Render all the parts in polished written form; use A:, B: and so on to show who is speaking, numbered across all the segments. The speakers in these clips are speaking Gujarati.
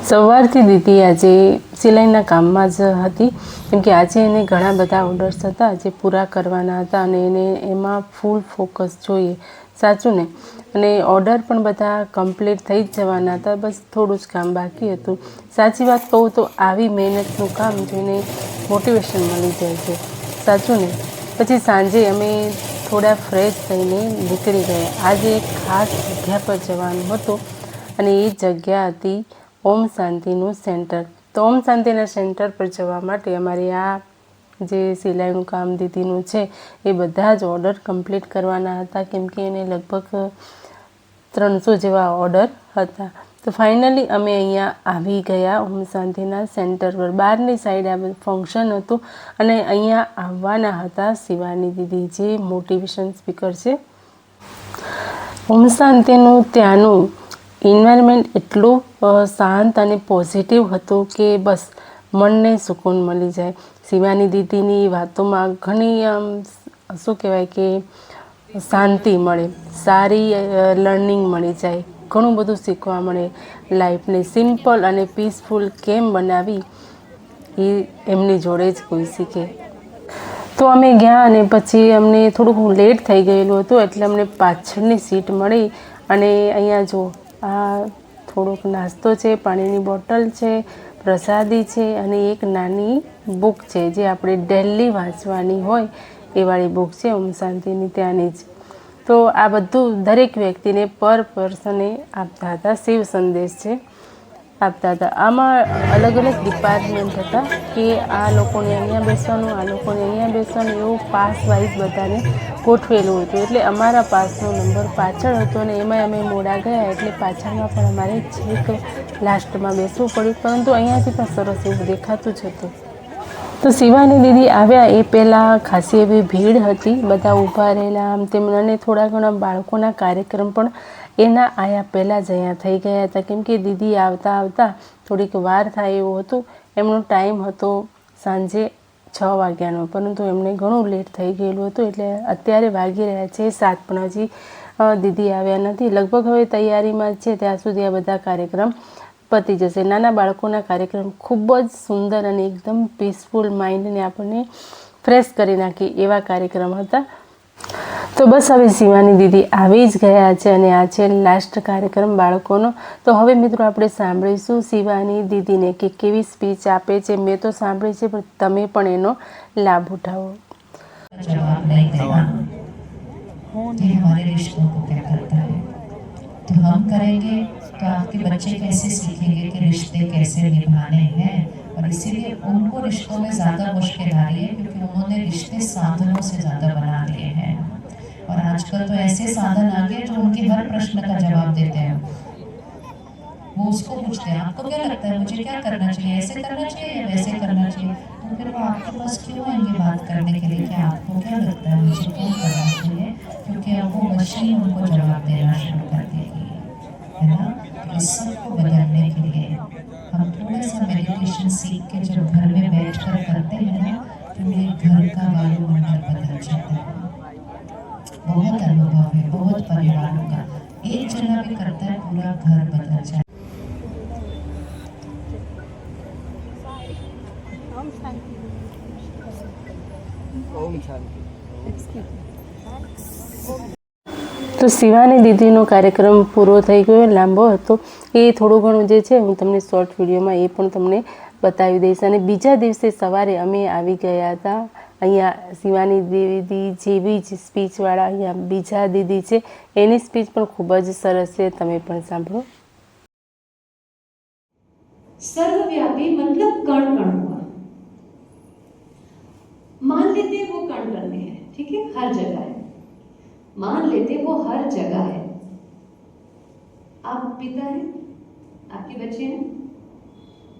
A: સવારથી દીદી આજે સિલાઈના કામમાં જ હતી, કેમ કે આજે એને ઘણા બધા ઓર્ડર્સ હતા જે પૂરા કરવાના હતા અને એને એમાં ફૂલ ફોકસ જોઈએ. સાચું ને? અને ઓર્ડર પણ બધા કમ્પ્લીટ થઈ જ જવાના હતા, બસ થોડું જ કામ બાકી હતું. સાચી વાત કહું તો આવી મહેનતનું કામ જોઈને મોટિવેશન મળી જાય છે. સાચું ને? પછી સાંજે અમે થોડા ફ્રેશ થઈને નીકળી ગયા. આજે એક ખાસ જગ્યા પર જવાનું હતું અને એ જગ્યા હતી ઓમ શાંતિનું સેન્ટર. તો ઓમ શાંતિના સેન્ટર પર જવા માટે અમારે આ જે સિલાઈનું કામ દીદીનું છે એ બધા જ ઓર્ડર કમ્પ્લીટ કરવાના હતા, કેમ કે એને લગભગ 300 જેવા ઓર્ડર હતા. તો ફાઇનલી અમે અહીંયા આવી ગયા ઓમ શાંતિના સેન્ટર પર. બહારની સાઈડ આ ફંક્શન હતું અને અહીંયા આવવાના હતા શિવાની દીદી, જે મોટિવેશન સ્પીકર છે. ઓમ શાંતિનું ત્યાંનું એન્વાયરમેન્ટ એટલું શાંત અને પોઝિટિવ હતું કે બસ મનને સુકૂન મળી જાય. શિવાની દીદીની વાતોમાં ઘણી શું કહેવાય કે શાંતિ મળે, સારી લર્નિંગ મળી જાય, ઘણું બધું શીખવા મળે. લાઈફને સિમ્પલ અને પીસફુલ કેમ બનાવી એ એમની જોડે જ કોઈ શીખે. તો અમે ગયા અને પછી અમને થોડુંક લેટ થઈ ગયેલું હતું, એટલે અમને પાછળની સીટ મળી. અને અહીંયા જો આ થોડોક નાસ્તો છે, પાણીની બોટલ છે, પ્રસાદી છે અને એક નાની બુક છે જે આપણે ડેલી વાંચવાની હોય એ વાળી બુક છે ઓમ શાંતિની ત્યાંની જ. તો આ બધું દરેક વ્યક્તિને પર પર્સને આપતા હતા, શિવ સંદેશ છે આપતા હતા. આમાં અલગ અલગ ડિપાર્ટમેન્ટ હતા કે આ લોકોને અહીંયા બેસવાનું, આ લોકોને અહીંયા બેસવાનું, એવું પાસ વાઇઝ બધાને ગોઠવેલું હતું. એટલે અમારા પાસનો નંબર પાછળ હતો અને એમાં અમે મોડા ગયા એટલે પાછળમાં પણ અમારે છેક લાસ્ટમાં બેસવું પડ્યું, પરંતુ અહીંયાથી પણ સરસ એવું દેખાતું જ હતું. તો શિવાની દીદી આવ્યા એ પહેલાં ખાસી એવી ભીડ હતી, બધા ઊભા રહેલા આમ તેમ, અને થોડા ઘણા બાળકોના કાર્યક્રમ પણ એના આયા પહેલાં જ અહીંયા થઈ ગયા હતા, કેમ કે દીદી આવતા આવતા થોડીક વાર થાય એવું હતું. એમનો ટાઈમ હતો સાંજે 6 વાગ્યાનો, પરંતુ એમને ઘણું લેટ થઈ ગયેલું હતું. એટલે અત્યારે વાગી રહ્યા છે 7, પણ હજી દીદી આવ્યા નથી. લગભગ હવે તૈયારીમાં જ છે, ત્યાં સુધી આ બધા કાર્યક્રમ પતી જશે. નાના બાળકોના કાર્યક્રમ ખૂબ જ સુંદર અને એકદમ પીસફુલ માઇન્ડને આપણને ફ્રેશ કરી નાખે એવા કાર્યક્રમ હતા. તો બસ હવે શિવાની દીદી આવી જ ગયા છે અને આ છે લાસ્ટ કાર્યક્રમ બાળકોનો. તો હવે મિત્રો આપણે સાંભળીશું શિવાની દીદીને કે કેવી સ્પીચ આપે છે. મેં તો સાંભળી છે, પણ તમે પણ એનો લાભ ઉઠાવો.
B: जवाब नहीं देगा ये हमारे रिश्तों को क्या करता है, तो हम करेंगे तो आपके बच्चे कैसे सीखेंगे कि रिश्ते कैसे निभाने हैं. और इसीलिए उनको रिश्तों में ज़्यादा मुश्किल आ रही है क्योंकि उन्होंने रिश्ते साधनों से ज़्यादा बना लिए हैं. और आजकल तो ऐसे साधन आ गए जो उनके हर प्रश्न का जवाब देते हैं. वो उसको पूछते हैं आपको क्या लगता है मुझे क्या करना चाहिए, ऐसे करना चाहिए या वैसे करना चाहिए. तो फिर वो आपके पास क्यों आएंगे बात करने के लिए कि आपको क्या लगता है मुझे क्या करना चाहिए, क्योंकि अब वो मशीन उनको जवाब देना शुरू कर देगी, है ना. तो इस सब को बदलने के लिए हम थोड़ा सा मेडिटेशन सीख के जब घर में बैठ कर करते हैं ना, तो मेरे घर का वायुमंडल बदल जाता है. बहुत अनुभव है, बहुत परिवारों का. एक जना भी करता है पूरा घर बदल जाता है.
A: તો શિવાની દીદીનો કાર્યક્રમ પૂરો થઈ ગયો, લાંબો હતો. એ થોડું ઘણું જે છે હું તમને શોર્ટ વિડીયોમાં એ પણ તમને બતાવી દઈશ. અને બીજા દિવસે સવારે અમે આવી ગયા હતા અહીંયા શિવાની દીદી જેવી જ સ્પીચવાળા અહીંયા બીજા દીદી છે, એની સ્પીચ પણ ખૂબ જ સરસ છે, તમે પણ સાંભળો.
C: सर्वव्यापी मतलब कण कण हुआ. मान लेते वो कण कण में है, ठीक है, हर जगह है. मान लेते वो हर जगह है. आप पिता हैं, आपके बच्चे हैं.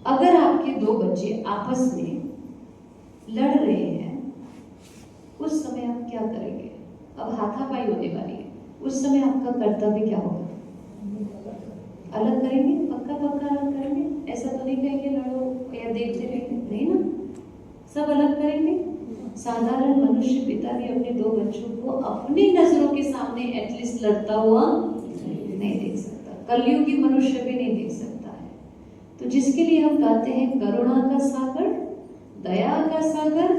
C: अगर आपके दो बच्चे आपस में लड़ रहे हैं, उस समय आप क्या करेंगे. अब हाथापाई होने वाली है, उस समय आपका कर्तव्य क्या होगा. अलग करेंगे, पक्का पक्का अलग करेंगे. ऐसा तो नहीं कहेंगे लड़ो या देखते रहेंगे, नहीं ना, सब अलग करेंगे. साधारण मनुष्य पिता भी अपने दो बच्चों को अपनी नजरों के सामने एटलीस्ट लड़ता हुआ नहीं देख सकता. कलयुगी मनुष्य भी नहीं देख सकता है. तो जिसके लिए हम गाते हैं करुणा का सागर, दया का सागर,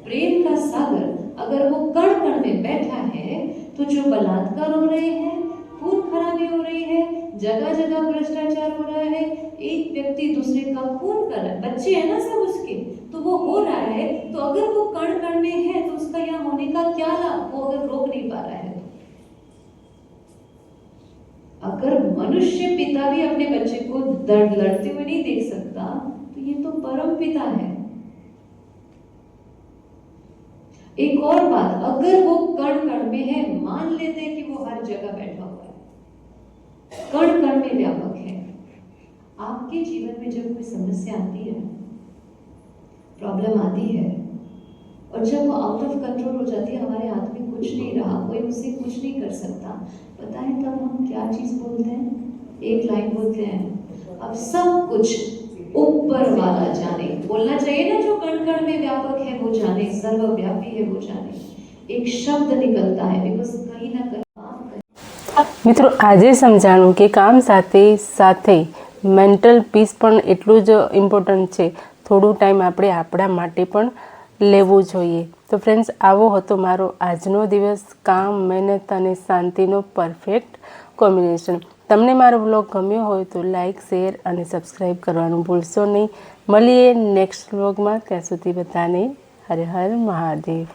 C: प्रेम का सागर, अगर वो कण कण में बैठा है तो जो बलात्कार हो रहे हैं, खून खराबी हो रही है, जगह जगह भ्रष्टाचार हो रहा है, एक व्यक्ति दूसरे का खून कर रहा है, बच्चे हैं ना सब उसके, तो वो हो रहा है, तो अगर वो कण कण में है तो उसका यहाँ होने का क्या लाभ, वो अगर रोक नहीं पा रहा है तो। अगर मनुष्य पिता भी अपने बच्चे को दर्द लड़ते हुए नहीं देख सकता तो ये तो परम पिता है। एक और बात, अगर वो कण कण में है, मान लेते हैं कि वो हर जगह बैठा हुआ है, कण कण में व्यापक है। आपके जीवन में जब कोई समस्या आती है, प्रॉब्लम आती है, और जब वो आउट ऑफ कंट्रोल हो जाती है, हमारे हाथ में कुछ नहीं रहा, कोई उससे कुछ नहीं कर सकता, पता है तब हम क्या चीज बोलते हैं? एक लाइन बोलते हैं, अब सब कुछ ऊपर वाला जाने। बोलना चाहिए ना, जो कण कण में व्यापक है वो जाने, सर्वव्यापी है वो जाने। एक शब्द निकलता है, बिकॉज कहीं ना कहीं
A: મિત્રો આજે સમજાણું કે કામ સાથે સાથે મેન્ટલ પીસ પણ એટલું જ ઇમ્પોર્ટન્ટ છે. થોડું ટાઈમ આપણે આપણા માટે પણ લેવું જોઈએ. તો ફ્રેન્ડ્સ, આવો હતો મારો આજનો દિવસ. કામ, મહેનત અને શાંતિનો પરફેક્ટ કોમ્બિનેશન. તમને મારો વ્લોગ ગમ્યો હોય તો લાઇક, શેર અને સબસ્ક્રાઈબ કરવાનું ભૂલશો નહીં. મળીએ નેક્સ્ટ વ્લોગમાં. ત્યાં સુધી બધાને હર હર મહાદેવ.